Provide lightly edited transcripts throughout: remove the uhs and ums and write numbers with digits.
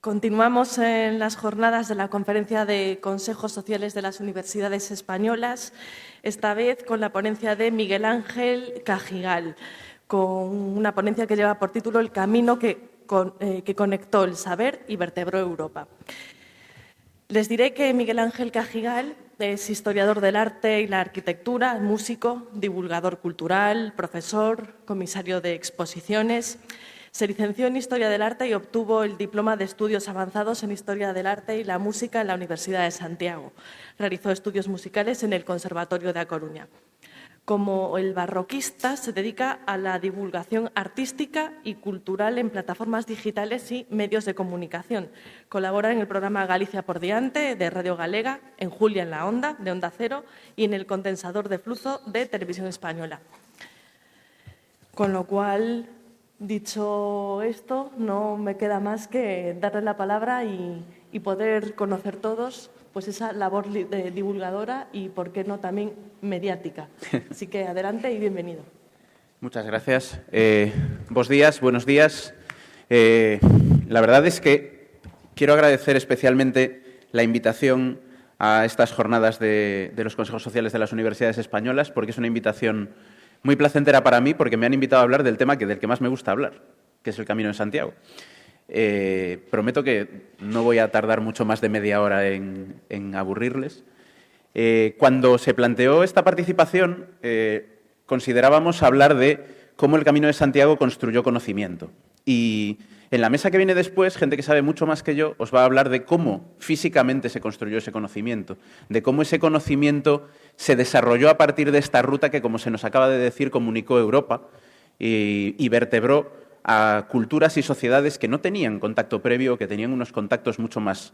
Continuamos en las jornadas de la Conferencia de Consejos Sociales de las Universidades Españolas, esta vez con la ponencia de Miguel Ángel Cajigal, con una ponencia que lleva por título El camino que conectó el saber y vertebró Europa. Les diré que Miguel Ángel Cajigal es historiador del arte y la arquitectura, músico, divulgador cultural, profesor, comisario de exposiciones. Se licenció en Historia del Arte y obtuvo el diploma de Estudios Avanzados en Historia del Arte y la Música en la Universidad de Santiago. Realizó estudios musicales en el Conservatorio de A Coruña. Como el barroquista, se dedica a la divulgación artística y cultural en plataformas digitales y medios de comunicación. Colabora en el programa Galicia por Diante de Radio Galega, en Julia en la Onda, de Onda Cero, y en el Condensador de Flujo de Televisión Española. Con lo cual, dicho esto, no me queda más que darle la palabra y poder conocer todos pues esa labor divulgadora y, por qué no, también mediática. Así que adelante y bienvenido. Muchas gracias. Buenos días. La verdad es que quiero agradecer especialmente la invitación a estas jornadas de los Consejos Sociales de las Universidades Españolas, porque es una invitación muy placentera para mí, porque me han invitado a hablar del tema del que más me gusta hablar, que es el Camino de Santiago. Prometo que no voy a tardar mucho más de media hora en aburrirles. Cuando se planteó esta participación, considerábamos hablar de cómo el Camino de Santiago construyó conocimiento. Y en la mesa que viene después, gente que sabe mucho más que yo, os va a hablar de cómo físicamente se construyó ese conocimiento, de cómo ese conocimiento se desarrolló a partir de esta ruta que, como se nos acaba de decir, comunicó Europa y vertebró a culturas y sociedades que no tenían contacto previo, que tenían unos contactos mucho más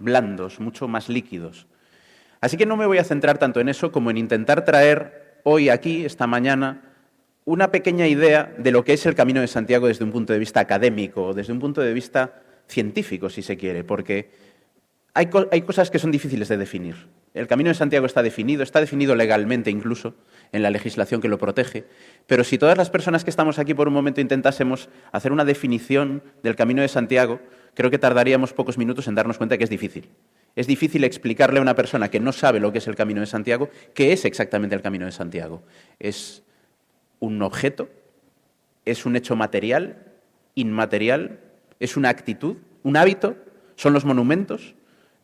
blandos, mucho más líquidos. Así que no me voy a centrar tanto en eso como en intentar traer hoy aquí, esta mañana, una pequeña idea de lo que es el Camino de Santiago desde un punto de vista académico, desde un punto de vista científico, si se quiere, porque hay cosas que son difíciles de definir. El Camino de Santiago está definido legalmente incluso, en la legislación que lo protege, pero si todas las personas que estamos aquí por un momento intentásemos hacer una definición del Camino de Santiago, creo que tardaríamos pocos minutos en darnos cuenta de que es difícil. Es difícil explicarle a una persona que no sabe lo que es el Camino de Santiago, qué es exactamente el Camino de Santiago. ¿Es un objeto? ¿Es un hecho material? ¿Inmaterial? ¿Es una actitud? ¿Un hábito? ¿Son los monumentos?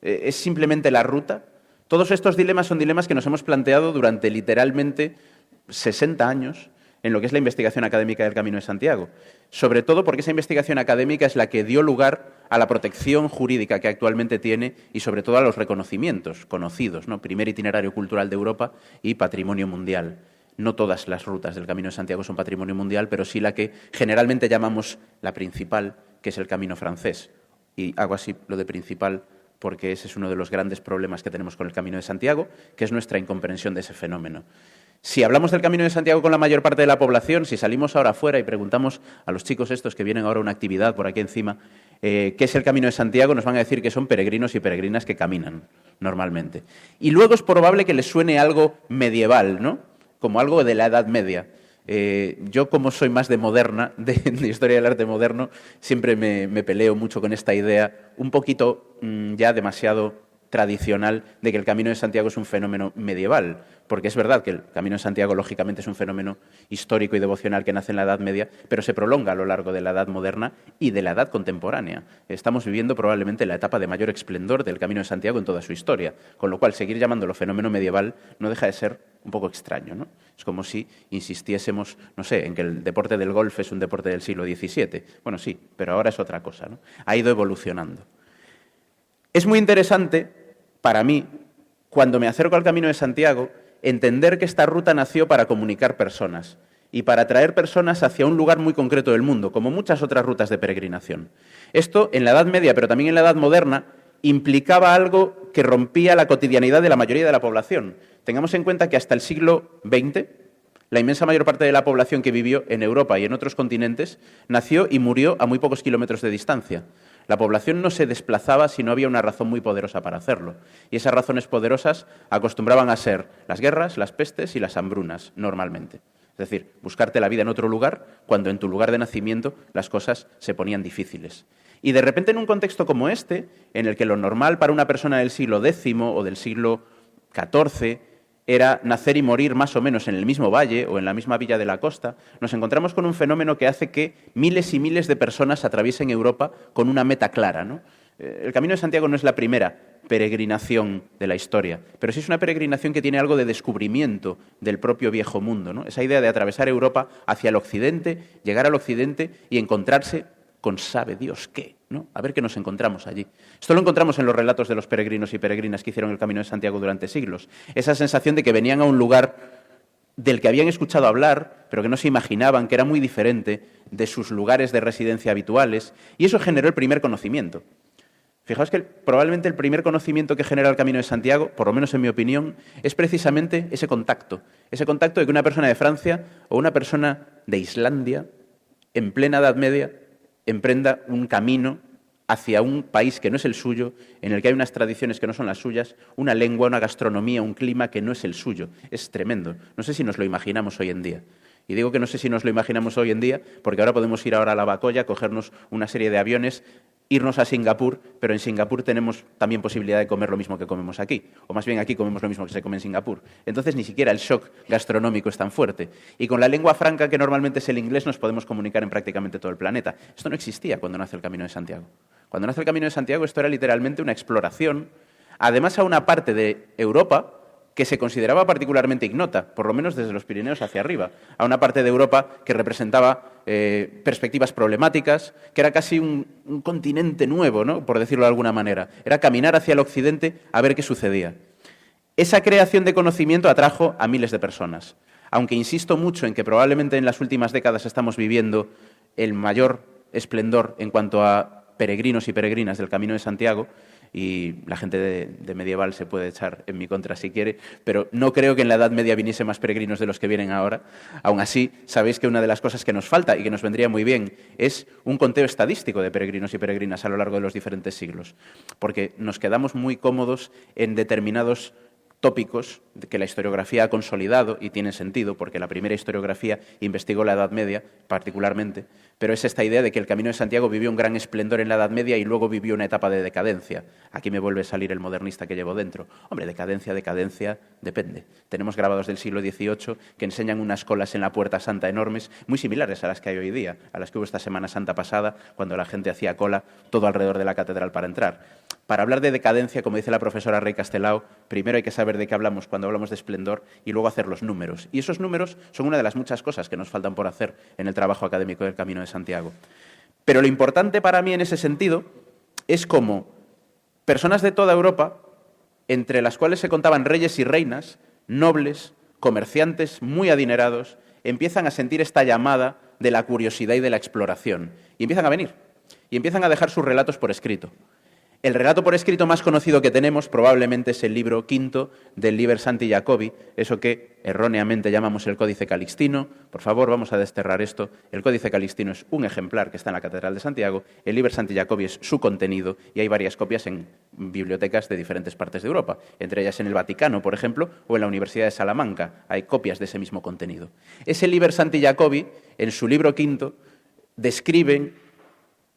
¿Es simplemente la ruta? Todos estos dilemas son dilemas que nos hemos planteado durante literalmente 60 años en lo que es la investigación académica del Camino de Santiago. Sobre todo porque esa investigación académica es la que dio lugar a la protección jurídica que actualmente tiene y sobre todo a los reconocimientos conocidos, ¿no? Primer itinerario cultural de Europa y patrimonio mundial. No todas las rutas del Camino de Santiago son patrimonio mundial, pero sí la que generalmente llamamos la principal, que es el Camino francés. Y hago así lo de principal porque ese es uno de los grandes problemas que tenemos con el Camino de Santiago, que es nuestra incomprensión de ese fenómeno. Si hablamos del Camino de Santiago con la mayor parte de la población, si salimos ahora afuera y preguntamos a los chicos estos que vienen ahora a una actividad por aquí encima, ¿qué es el Camino de Santiago?, nos van a decir que son peregrinos y peregrinas que caminan normalmente. Y luego es probable que les suene algo medieval, ¿no?, como algo de la Edad Media. Yo, como soy más de moderna, de historia del arte moderno, siempre me peleo mucho con esta idea un poquito ya demasiado tradicional de que el Camino de Santiago es un fenómeno medieval, porque es verdad que el Camino de Santiago lógicamente es un fenómeno histórico y devocional que nace en la Edad Media, pero se prolonga a lo largo de la Edad Moderna y de la Edad Contemporánea. Estamos viviendo probablemente la etapa de mayor esplendor del Camino de Santiago en toda su historia, con lo cual seguir llamándolo fenómeno medieval no deja de ser un poco extraño, ¿no? Es como si insistiésemos, no sé, en que el deporte del golf es un deporte del siglo XVII. Bueno, sí, pero ahora es otra cosa, ¿no? Ha ido evolucionando. Es muy interesante, para mí, cuando me acerco al Camino de Santiago, entender que esta ruta nació para comunicar personas y para atraer personas hacia un lugar muy concreto del mundo, como muchas otras rutas de peregrinación. Esto, en la Edad Media, pero también en la Edad Moderna, implicaba algo que rompía la cotidianidad de la mayoría de la población. Tengamos en cuenta que hasta el siglo XX, la inmensa mayor parte de la población que vivió en Europa y en otros continentes nació y murió a muy pocos kilómetros de distancia. La población no se desplazaba si no había una razón muy poderosa para hacerlo. Y esas razones poderosas acostumbraban a ser las guerras, las pestes y las hambrunas, normalmente. Es decir, buscarte la vida en otro lugar cuando en tu lugar de nacimiento las cosas se ponían difíciles. Y de repente en un contexto como este, en el que lo normal para una persona del siglo X o del siglo XIV era nacer y morir más o menos en el mismo valle o en la misma villa de la costa, nos encontramos con un fenómeno que hace que miles y miles de personas atraviesen Europa con una meta clara, ¿no? El Camino de Santiago no es la primera peregrinación de la historia, pero sí es una peregrinación que tiene algo de descubrimiento del propio viejo mundo, ¿no? Esa idea de atravesar Europa hacia el occidente, llegar al occidente y encontrarse con sabe Dios qué, ¿no? A ver qué nos encontramos allí. Esto lo encontramos en los relatos de los peregrinos y peregrinas que hicieron el Camino de Santiago durante siglos. Esa sensación de que venían a un lugar del que habían escuchado hablar, pero que no se imaginaban, que era muy diferente de sus lugares de residencia habituales, y eso generó el primer conocimiento. Fijaos que probablemente el primer conocimiento que genera el Camino de Santiago, por lo menos en mi opinión, es precisamente ese contacto de que una persona de Francia o una persona de Islandia, en plena Edad Media, emprenda un camino hacia un país que no es el suyo, en el que hay unas tradiciones que no son las suyas, una lengua, una gastronomía, un clima que no es el suyo. Es tremendo. No sé si nos lo imaginamos hoy en día. Y digo que no sé si nos lo imaginamos hoy en día, porque ahora podemos ir ahora a Lavacolla, cogernos una serie de aviones, irnos a Singapur, pero en Singapur tenemos también posibilidad de comer lo mismo que comemos aquí, o más bien aquí comemos lo mismo que se come en Singapur. Entonces ni siquiera el shock gastronómico es tan fuerte. Y con la lengua franca, que normalmente es el inglés, nos podemos comunicar en prácticamente todo el planeta. Esto no existía cuando nace el Camino de Santiago. Cuando nace el Camino de Santiago esto era literalmente una exploración, además a una parte de Europa que se consideraba particularmente ignota, por lo menos desde los Pirineos hacia arriba, a una parte de Europa que representaba perspectivas problemáticas, que era casi un continente nuevo, ¿no?, por decirlo de alguna manera. Era caminar hacia el occidente a ver qué sucedía. Esa creación de conocimiento atrajo a miles de personas, aunque insisto mucho en que probablemente en las últimas décadas estamos viviendo el mayor esplendor en cuanto a peregrinos y peregrinas del Camino de Santiago, y la gente de medieval se puede echar en mi contra si quiere, pero no creo que en la Edad Media viniese más peregrinos de los que vienen ahora. Aún así, sabéis que una de las cosas que nos falta y que nos vendría muy bien es un conteo estadístico de peregrinos y peregrinas a lo largo de los diferentes siglos, porque nos quedamos muy cómodos en determinados tópicos que la historiografía ha consolidado y tiene sentido, porque la primera historiografía investigó la Edad Media particularmente, pero es esta idea de que el Camino de Santiago vivió un gran esplendor en la Edad Media y luego vivió una etapa de decadencia. Aquí me vuelve a salir el modernista que llevo dentro. Hombre, decadencia, depende. Tenemos grabados del siglo XVIII que enseñan unas colas en la Puerta Santa enormes, muy similares a las que hay hoy día, a las que hubo esta Semana Santa pasada, cuando la gente hacía cola todo alrededor de la catedral para entrar. Para hablar de decadencia, como dice la profesora Rey Castelao, primero hay que saber de qué hablamos cuando hablamos de esplendor y luego hacer los números. Y esos números son una de las muchas cosas que nos faltan por hacer en el trabajo académico del Camino de Santiago. Pero lo importante para mí en ese sentido es cómo personas de toda Europa, entre las cuales se contaban reyes y reinas, nobles, comerciantes muy adinerados, empiezan a sentir esta llamada de la curiosidad y de la exploración. Y empiezan a venir. Y empiezan a dejar sus relatos por escrito. El relato por escrito más conocido que tenemos probablemente es el libro quinto del Liber Sancti Jacobi, eso que erróneamente llamamos el Códice Calixtino. Por favor, vamos a desterrar esto. El Códice Calixtino es un ejemplar que está en la Catedral de Santiago, el Liber Sancti Jacobi es su contenido y hay varias copias en bibliotecas de diferentes partes de Europa, entre ellas en el Vaticano, por ejemplo, o en la Universidad de Salamanca. Hay copias de ese mismo contenido. Ese Liber Sancti Jacobi, en su libro quinto, describe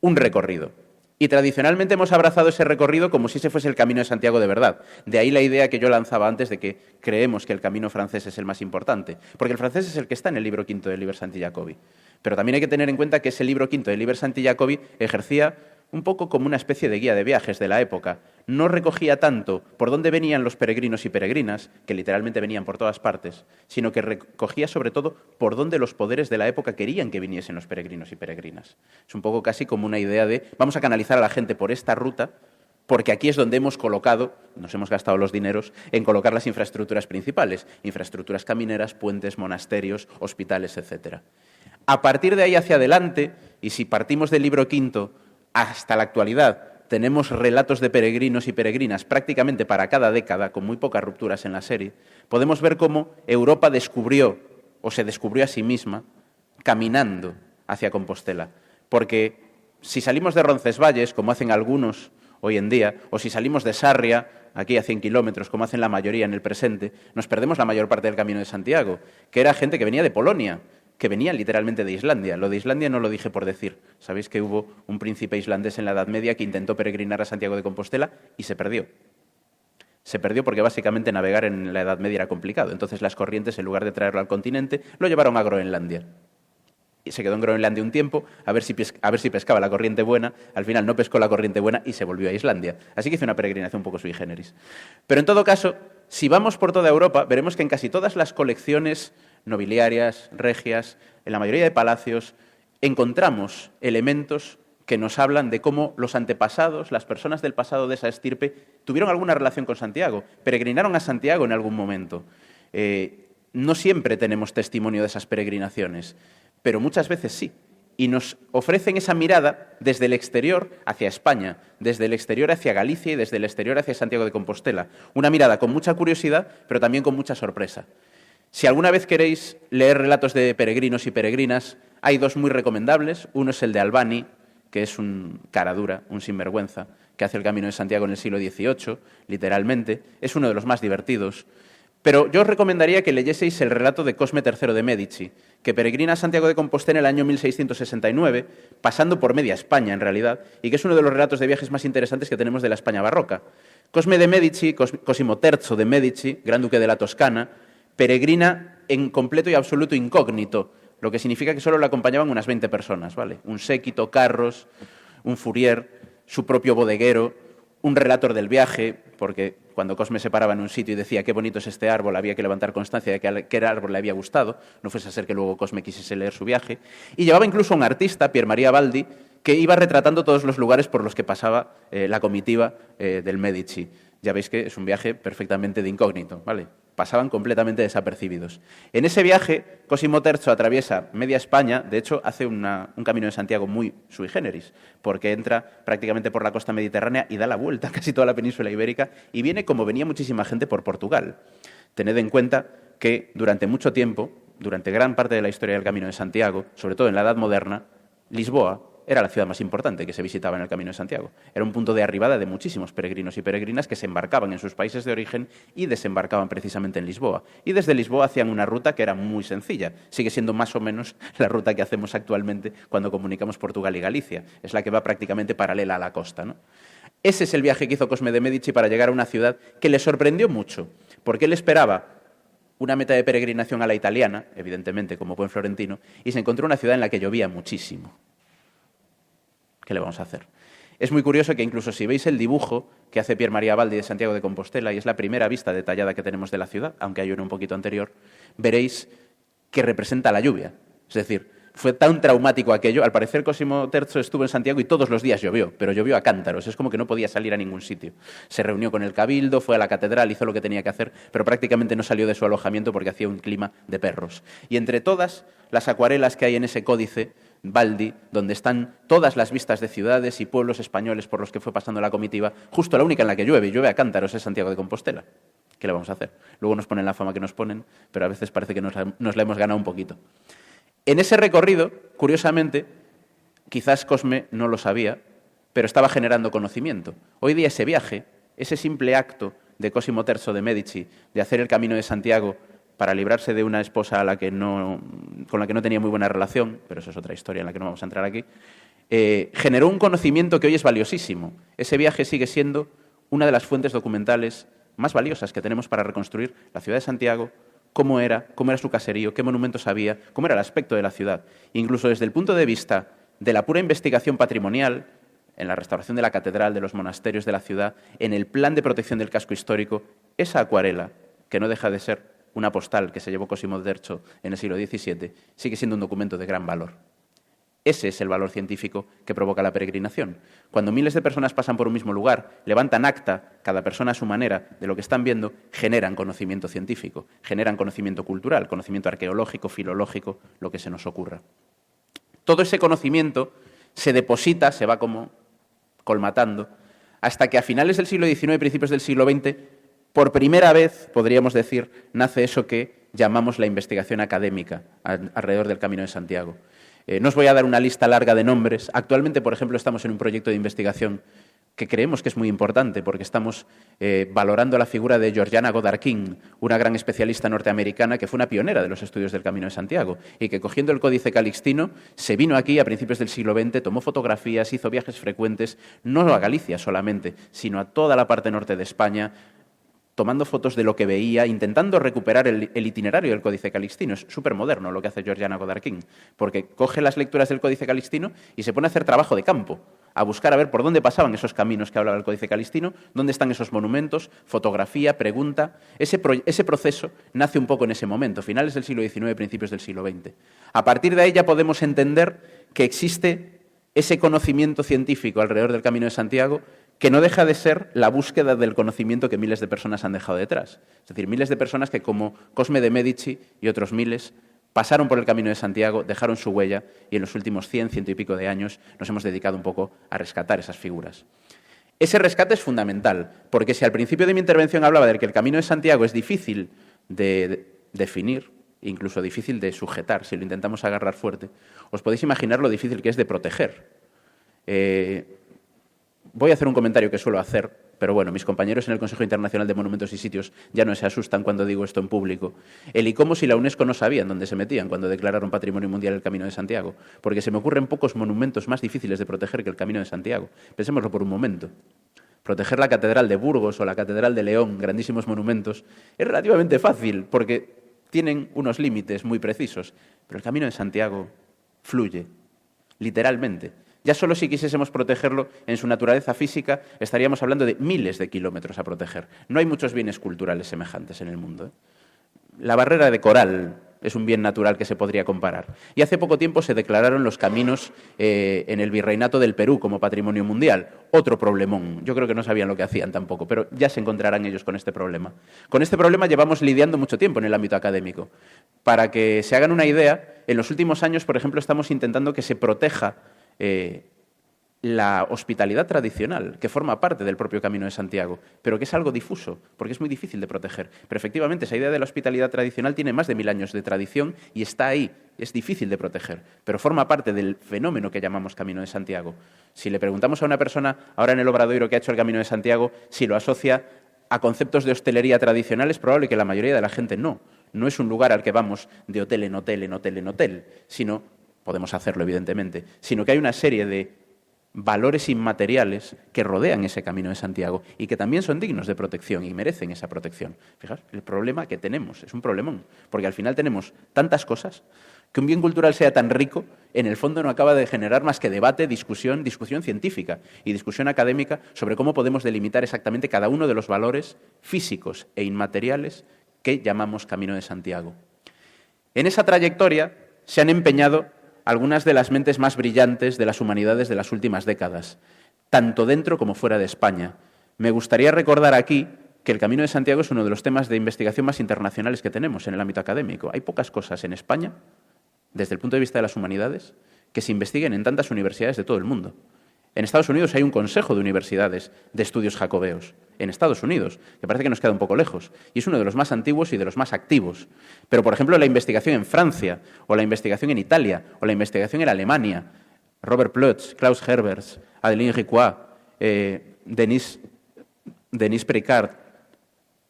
un recorrido. Y tradicionalmente hemos abrazado ese recorrido como si ese fuese el Camino de Santiago de verdad. De ahí la idea que yo lanzaba antes de que creemos que el camino francés es el más importante. Porque el francés es el que está en el libro quinto del Liber Sancti Jacobi. Pero también hay que tener en cuenta que ese libro quinto del Liber Sancti Jacobi ejercía un poco como una especie de guía de viajes de la época. No recogía tanto por dónde venían los peregrinos y peregrinas, que literalmente venían por todas partes, sino que recogía sobre todo por dónde los poderes de la época querían que viniesen los peregrinos y peregrinas. Es un poco casi como una idea de vamos a canalizar a la gente por esta ruta, porque aquí es donde hemos colocado, nos hemos gastado los dineros, en colocar las infraestructuras principales, infraestructuras camineras, puentes, monasterios, hospitales, etc. A partir de ahí hacia adelante, y si partimos del libro quinto hasta la actualidad, tenemos relatos de peregrinos y peregrinas prácticamente para cada década, con muy pocas rupturas en la serie, podemos ver cómo Europa descubrió, o se descubrió a sí misma, caminando hacia Compostela. Porque si salimos de Roncesvalles, como hacen algunos hoy en día, o si salimos de Sarria, aquí a 100 kilómetros, como hacen la mayoría en el presente, nos perdemos la mayor parte del Camino de Santiago, que era gente que venía de Polonia, que venían literalmente de Islandia. Lo de Islandia no lo dije por decir. Sabéis que hubo un príncipe islandés en la Edad Media que intentó peregrinar a Santiago de Compostela y se perdió. Se perdió porque básicamente navegar en la Edad Media era complicado. Entonces las corrientes, en lugar de traerlo al continente, lo llevaron a Groenlandia. Y se quedó en Groenlandia un tiempo a ver si pescaba la corriente buena. Al final no pescó la corriente buena y se volvió a Islandia. Así que hizo una peregrinación un poco sui generis. Pero en todo caso, si vamos por toda Europa, veremos que en casi todas las colecciones nobiliarias, regias, en la mayoría de palacios, encontramos elementos que nos hablan de cómo los antepasados, las personas del pasado de esa estirpe, tuvieron alguna relación con Santiago, peregrinaron a Santiago en algún momento. No siempre tenemos testimonio de esas peregrinaciones, pero muchas veces sí. Y nos ofrecen esa mirada desde el exterior hacia España, desde el exterior hacia Galicia y desde el exterior hacia Santiago de Compostela. Una mirada con mucha curiosidad, pero también con mucha sorpresa. Si alguna vez queréis leer relatos de peregrinos y peregrinas, hay dos muy recomendables. Uno es el de Albani, que es un cara dura, un sinvergüenza, que hace el Camino de Santiago en el siglo XVIII, literalmente. Es uno de los más divertidos. Pero yo os recomendaría que leyeseis el relato de Cosme III de Medici, que peregrina a Santiago de Compostela en el año 1669, pasando por media España, en realidad, y que es uno de los relatos de viajes más interesantes que tenemos de la España barroca. Cosme de Medici, Cosimo III de Medici, gran duque de la Toscana, peregrina en completo y absoluto incógnito, lo que significa que solo le acompañaban unas 20 personas, ¿vale? Un séquito, carros, un furier, su propio bodeguero, un relator del viaje, porque cuando Cosme se paraba en un sitio y decía qué bonito es este árbol, había que levantar constancia de que aquel árbol le había gustado, no fuese a ser que luego Cosme quisiese leer su viaje, y llevaba incluso a un artista, Pier Maria Baldi, que iba retratando todos los lugares por los que pasaba la comitiva del Medici. Ya veis que es un viaje perfectamente de incógnito, ¿vale? Pasaban completamente desapercibidos. En ese viaje, Cosimo III atraviesa media España, de hecho, hace un camino de Santiago muy sui generis, porque entra prácticamente por la costa mediterránea y da la vuelta a casi toda la península ibérica y viene como venía muchísima gente por Portugal. Tened en cuenta que durante mucho tiempo, durante gran parte de la historia del Camino de Santiago, sobre todo en la Edad Moderna, Lisboa era la ciudad más importante que se visitaba en el Camino de Santiago. Era un punto de arribada de muchísimos peregrinos y peregrinas que se embarcaban en sus países de origen y desembarcaban precisamente en Lisboa. Y desde Lisboa hacían una ruta que era muy sencilla. Sigue siendo más o menos la ruta que hacemos actualmente cuando comunicamos Portugal y Galicia. Es la que va prácticamente paralela a la costa, ¿no? Ese es el viaje que hizo Cosme de Medici para llegar a una ciudad que le sorprendió mucho, porque él esperaba una meta de peregrinación a la italiana, evidentemente como buen florentino, y se encontró una ciudad en la que llovía muchísimo. ¿Qué le vamos a hacer? Es muy curioso que incluso si veis el dibujo que hace Pier Maria Baldi de Santiago de Compostela, y es la primera vista detallada que tenemos de la ciudad, aunque hay una un poquito anterior, veréis que representa la lluvia. Es decir, fue tan traumático aquello. Al parecer Cosimo III estuvo en Santiago y todos los días llovió, pero llovió a cántaros. Es como que no podía salir a ningún sitio. Se reunió con el cabildo, fue a la catedral, hizo lo que tenía que hacer, pero prácticamente no salió de su alojamiento porque hacía un clima de perros. Y entre todas las acuarelas que hay en ese códice Baldi, donde están todas las vistas de ciudades y pueblos españoles por los que fue pasando la comitiva, justo la única en la que llueve, y llueve a cántaros, es Santiago de Compostela. ¿Qué le vamos a hacer? Luego nos ponen la fama que nos ponen, pero a veces parece que nos la hemos ganado un poquito. En ese recorrido, curiosamente, quizás Cosme no lo sabía, pero estaba generando conocimiento. Hoy día ese viaje, ese simple acto de Cosimo III de Medici, de hacer el Camino de Santiago para librarse de una esposa con la que no tenía muy buena relación, pero eso es otra historia en la que no vamos a entrar aquí, generó un conocimiento que hoy es valiosísimo. Ese viaje sigue siendo una de las fuentes documentales más valiosas que tenemos para reconstruir la ciudad de Santiago, cómo era su caserío, qué monumentos había, cómo era el aspecto de la ciudad. Incluso desde el punto de vista de la pura investigación patrimonial, en la restauración de la catedral, de los monasterios de la ciudad, en el plan de protección del casco histórico, esa acuarela, que no deja de ser una postal que se llevó Cosimo III en el siglo XVII, sigue siendo un documento de gran valor. Ese es el valor científico que provoca la peregrinación. Cuando miles de personas pasan por un mismo lugar, levantan acta, cada persona a su manera, de lo que están viendo, generan conocimiento científico, generan conocimiento cultural, conocimiento arqueológico, filológico, lo que se nos ocurra. Todo ese conocimiento se deposita, se va como colmatando, hasta que a finales del siglo XIX y principios del siglo XX, por primera vez, podríamos decir, nace eso que llamamos la investigación académica alrededor del Camino de Santiago. No os voy a dar una lista larga de nombres. Actualmente, por ejemplo, estamos en un proyecto de investigación que creemos que es muy importante porque estamos valorando la figura de Georgiana Goddard King, una gran especialista norteamericana que fue una pionera de los estudios del Camino de Santiago y que, cogiendo el Códice Calixtino, se vino aquí a principios del siglo XX, tomó fotografías, hizo viajes frecuentes, no a Galicia solamente, sino a toda la parte norte de España, tomando fotos de lo que veía, intentando recuperar el itinerario del Códice Calixtino. Es súper moderno lo que hace Georgiana Goddard King, porque coge las lecturas del Códice Calixtino y se pone a hacer trabajo de campo, a buscar a ver por dónde pasaban esos caminos que hablaba el Códice Calixtino, dónde están esos monumentos, fotografía, pregunta. Ese proceso nace un poco en ese momento, finales del siglo XIX, principios del siglo XX. A partir de ahí ya podemos entender que existe ese conocimiento científico alrededor del Camino de Santiago que no deja de ser la búsqueda del conocimiento que miles de personas han dejado detrás. Es decir, miles de personas que, como Cosme de Medici y otros miles, pasaron por el Camino de Santiago, dejaron su huella y en los últimos 100, 100 y pico de años nos hemos dedicado un poco a rescatar esas figuras. Ese rescate es fundamental, porque si al principio de mi intervención hablaba de que el Camino de Santiago es difícil de definir, incluso difícil de sujetar, si lo intentamos agarrar fuerte, os podéis imaginar lo difícil que es de proteger. Voy a hacer un comentario que suelo hacer, pero bueno, mis compañeros en el Consejo Internacional de Monumentos y Sitios ya no se asustan cuando digo esto en público. El ICOMOS y la UNESCO no sabían dónde se metían cuando declararon Patrimonio Mundial el Camino de Santiago, porque se me ocurren pocos monumentos más difíciles de proteger que el Camino de Santiago. Pensémoslo por un momento. Proteger la Catedral de Burgos o la Catedral de León, grandísimos monumentos, es relativamente fácil porque tienen unos límites muy precisos, pero el Camino de Santiago fluye, literalmente. Ya solo si quisiésemos protegerlo en su naturaleza física, estaríamos hablando de miles de kilómetros a proteger. No hay muchos bienes culturales semejantes en el mundo. La barrera de coral es un bien natural que se podría comparar. Y hace poco tiempo se declararon los caminos en el Virreinato del Perú como Patrimonio Mundial. Otro problemón. Yo creo que no sabían lo que hacían tampoco, pero ya se encontrarán ellos con este problema. Con este problema llevamos lidiando mucho tiempo en el ámbito académico. Para que se hagan una idea, en los últimos años, por ejemplo, estamos intentando que se proteja la hospitalidad tradicional, que forma parte del propio Camino de Santiago, pero que es algo difuso, porque es muy difícil de proteger. Pero efectivamente, esa idea de la hospitalidad tradicional tiene más de 1000 años de tradición y está ahí, es difícil de proteger, pero forma parte del fenómeno que llamamos Camino de Santiago. Si le preguntamos a una persona, ahora en el Obradoiro, que ha hecho el Camino de Santiago, si lo asocia a conceptos de hostelería tradicional, es probable que la mayoría de la gente no. No es un lugar al que vamos de hotel en hotel, en hotel en hotel, sino, podemos hacerlo evidentemente, sino que hay una serie de valores inmateriales que rodean ese Camino de Santiago y que también son dignos de protección y merecen esa protección. Fijaos, el problema que tenemos es un problemón, porque al final tenemos tantas cosas que un bien cultural sea tan rico, en el fondo no acaba de generar más que debate, discusión científica y discusión académica sobre cómo podemos delimitar exactamente cada uno de los valores físicos e inmateriales que llamamos Camino de Santiago. En esa trayectoria se han empeñado algunas de las mentes más brillantes de las humanidades de las últimas décadas, tanto dentro como fuera de España. Me gustaría recordar aquí que el Camino de Santiago es uno de los temas de investigación más internacionales que tenemos en el ámbito académico. Hay pocas cosas en España, desde el punto de vista de las humanidades, que se investiguen en tantas universidades de todo el mundo. En Estados Unidos hay un consejo de universidades de estudios jacobeos. En Estados Unidos, que parece que nos queda un poco lejos. Y es uno de los más antiguos y de los más activos. Pero, por ejemplo, la investigación en Francia, o la investigación en Italia, o la investigación en Alemania, Robert Plötz, Klaus Herbers, Adeline Ricoeur, Denis Péricard,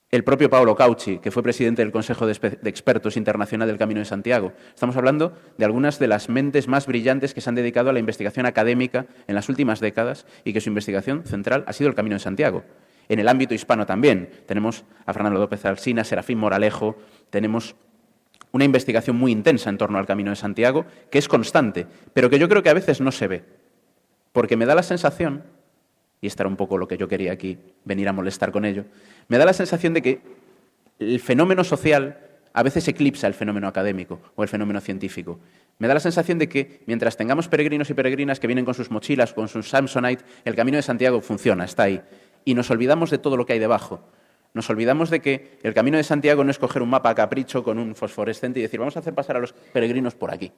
el propio Paolo Cauchy, que fue presidente del Consejo de Expertos Internacional del Camino de Santiago. Estamos hablando de algunas de las mentes más brillantes que se han dedicado a la investigación académica en las últimas décadas y que su investigación central ha sido el Camino de Santiago. En el ámbito hispano también. Tenemos a Fernando López Alsina, Serafín Moralejo, tenemos una investigación muy intensa en torno al Camino de Santiago, que es constante, pero que yo creo que a veces no se ve. Porque me da la sensación, y esto era un poco lo que yo quería aquí, venir a molestar con ello, me da la sensación de que el fenómeno social a veces eclipsa el fenómeno académico o el fenómeno científico. Me da la sensación de que mientras tengamos peregrinos y peregrinas que vienen con sus mochilas, con sus Samsonite, el Camino de Santiago funciona, está ahí. Y nos olvidamos de todo lo que hay debajo. Nos olvidamos de que el Camino de Santiago no es coger un mapa a capricho con un fosforescente y decir vamos a hacer pasar a los peregrinos por aquí,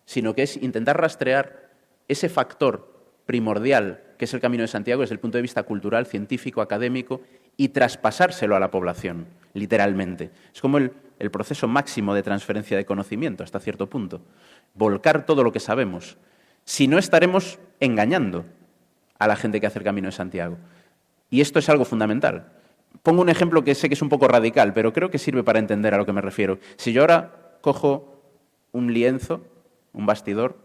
sino que es intentar rastrear ese factor primordial que es el Camino de Santiago desde el punto de vista cultural, científico, académico y traspasárselo a la población, literalmente. Es como el proceso máximo de transferencia de conocimiento hasta cierto punto. Volcar todo lo que sabemos. Si no, estaremos engañando a la gente que hace el Camino de Santiago. Y esto es algo fundamental. Pongo un ejemplo que sé que es un poco radical, pero creo que sirve para entender a lo que me refiero. Si yo ahora cojo un lienzo, un bastidor,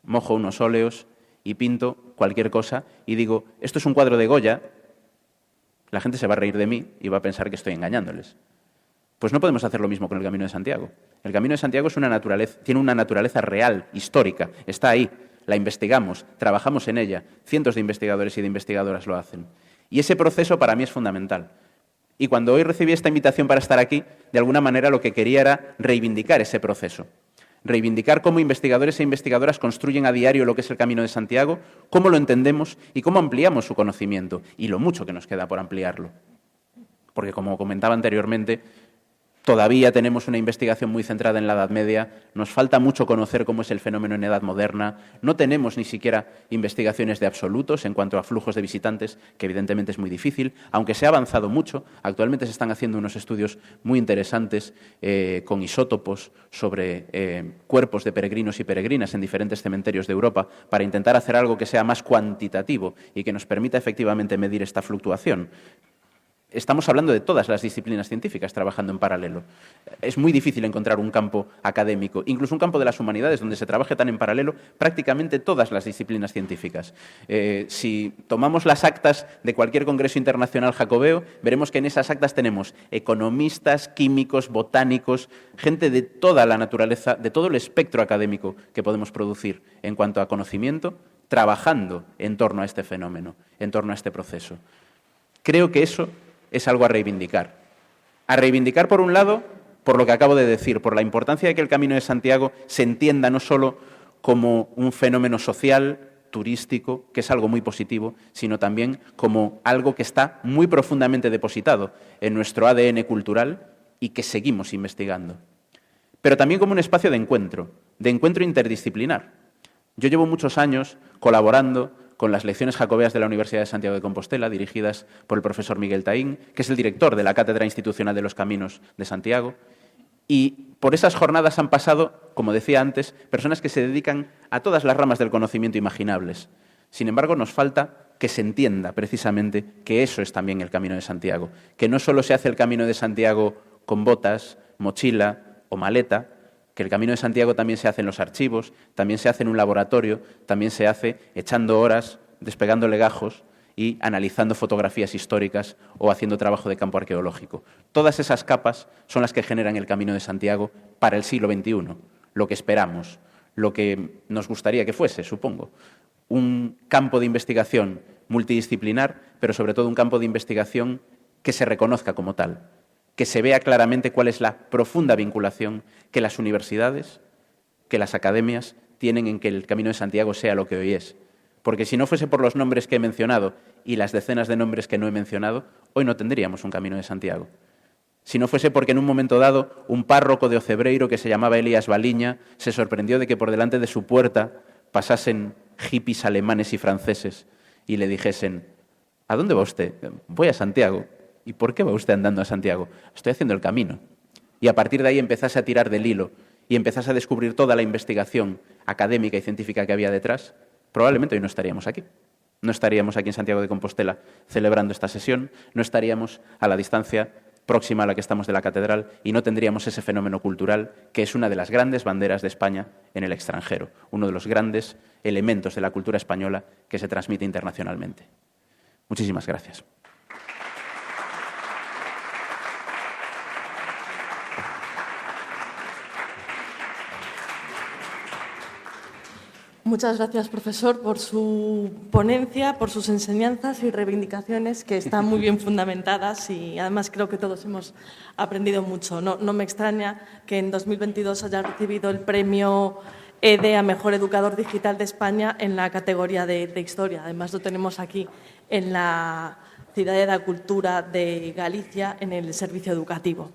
mojo unos óleos y pinto cualquier cosa y digo, esto es un cuadro de Goya, la gente se va a reír de mí y va a pensar que estoy engañándoles. Pues no podemos hacer lo mismo con el Camino de Santiago. El Camino de Santiago tiene una naturaleza real, histórica, está ahí, la investigamos, trabajamos en ella, cientos de investigadores y de investigadoras lo hacen. Y ese proceso para mí es fundamental. Y cuando hoy recibí esta invitación para estar aquí, de alguna manera lo que quería era reivindicar ese proceso. Reivindicar cómo investigadores e investigadoras construyen a diario lo que es el Camino de Santiago, cómo lo entendemos y cómo ampliamos su conocimiento, y lo mucho que nos queda por ampliarlo. Porque, como comentaba anteriormente, todavía tenemos una investigación muy centrada en la Edad Media, nos falta mucho conocer cómo es el fenómeno en Edad Moderna, no tenemos ni siquiera investigaciones de absolutos en cuanto a flujos de visitantes, que evidentemente es muy difícil, aunque se ha avanzado mucho. Actualmente se están haciendo unos estudios muy interesantes con isótopos sobre cuerpos de peregrinos y peregrinas en diferentes cementerios de Europa para intentar hacer algo que sea más cuantitativo y que nos permita efectivamente medir esta fluctuación. Estamos hablando de todas las disciplinas científicas trabajando en paralelo. Es muy difícil encontrar un campo académico, incluso un campo de las humanidades, donde se trabaje tan en paralelo prácticamente todas las disciplinas científicas. Si tomamos las actas de cualquier congreso internacional jacobeo, veremos que en esas actas tenemos economistas, químicos, botánicos, gente de toda la naturaleza, de todo el espectro académico que podemos producir en cuanto a conocimiento, trabajando en torno a este fenómeno, en torno a este proceso. Creo que eso es algo a reivindicar. A reivindicar, por un lado, por lo que acabo de decir, por la importancia de que el Camino de Santiago se entienda no solo como un fenómeno social, turístico, que es algo muy positivo, sino también como algo que está muy profundamente depositado en nuestro ADN cultural y que seguimos investigando. Pero también como un espacio de encuentro interdisciplinar. Yo llevo muchos años colaborando con las lecciones jacobeas de la Universidad de Santiago de Compostela, dirigidas por el profesor Miguel Taín, que es el director de la Cátedra Institucional de los Caminos de Santiago. Y por esas jornadas han pasado, como decía antes, personas que se dedican a todas las ramas del conocimiento imaginables. Sin embargo, nos falta que se entienda precisamente que eso es también el Camino de Santiago, que no solo se hace el Camino de Santiago con botas, mochila o maleta, que el Camino de Santiago también se hace en los archivos, también se hace en un laboratorio, también se hace echando horas, despegando legajos y analizando fotografías históricas o haciendo trabajo de campo arqueológico. Todas esas capas son las que generan el Camino de Santiago para el siglo XXI, lo que esperamos, lo que nos gustaría que fuese, supongo. Un campo de investigación multidisciplinar, pero sobre todo un campo de investigación que se reconozca como tal, que se vea claramente cuál es la profunda vinculación que las universidades, que las academias tienen en que el Camino de Santiago sea lo que hoy es. Porque si no fuese por los nombres que he mencionado y las decenas de nombres que no he mencionado, hoy no tendríamos un Camino de Santiago. Si no fuese porque en un momento dado un párroco de Ocebreiro que se llamaba Elías Baliña se sorprendió de que por delante de su puerta pasasen hippies alemanes y franceses y le dijesen: ¿a dónde va usted? Voy a Santiago. ¿Y por qué va usted andando a Santiago? Estoy haciendo el camino. Y a partir de ahí empezase a tirar del hilo y empezase a descubrir toda la investigación académica y científica que había detrás, probablemente hoy no estaríamos aquí. No estaríamos aquí en Santiago de Compostela celebrando esta sesión, no estaríamos a la distancia próxima a la que estamos de la catedral y no tendríamos ese fenómeno cultural que es una de las grandes banderas de España en el extranjero, uno de los grandes elementos de la cultura española que se transmite internacionalmente. Muchísimas gracias. Muchas gracias, profesor, por su ponencia, por sus enseñanzas y reivindicaciones que están muy bien fundamentadas y además creo que todos hemos aprendido mucho. No me extraña que en 2022 haya recibido el premio EDE a Mejor Educador Digital de España en la categoría de Historia. Además, lo tenemos aquí en la Ciudad de la Cultura de Galicia, en el servicio educativo.